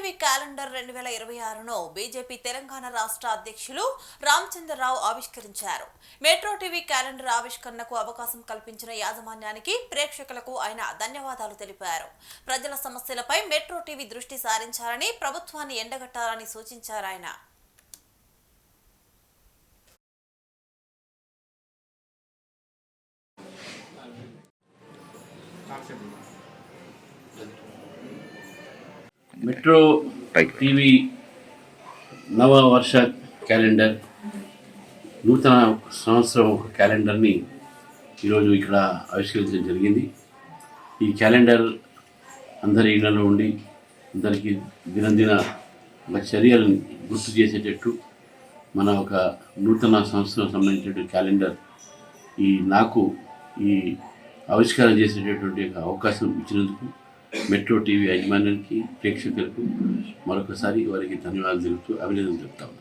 TV calendar 2026ను BJP Telangana రాష్ట్ర అధ్యక్షులు రామచంద్రరావు ఆవిష్కరించారు. మెట్రో టీవీ క్యాలెండర్ ఆవిష్కరణకు అవకాశం కల్పించిన యాజమాన్యానికి, ప్రేక్షకులకు ఆయన ధన్యవాదాలు తెలిపారు. ప్రజల సమస్యలపై మెట్రో టీవీ దృష్టి సారించాలని, ప్రభుత్వాన్ని ఎండగట్టాలని సూచించారు ఆయన. మెట్రో టీవీ నవ వర్ష క్యాలెండర్, నూతన సంవత్సరం క్యాలెండర్ని ఈరోజు ఇక్కడ ఆవిష్కరించడం జరిగింది. ఈ క్యాలెండర్ అందరి ఇళ్లలో ఉండి అందరికీ దినదిన చర్యలను గుర్తు చేసేటట్టు మన ఒక నూతన సంవత్సరం సంబంధించిన క్యాలెండర్ నాకు ఈ ఆవిష్కారం చేసేటటువంటి అవకాశం ఇచ్చినందుకు మెట్రో టీవీ యాజమాన్యానికి, ప్రేక్షకులకు మరొకసారి వారికి ధన్యవాదాలు తెలుపుతూ అభినందనలు చెప్తా ఉన్నాను.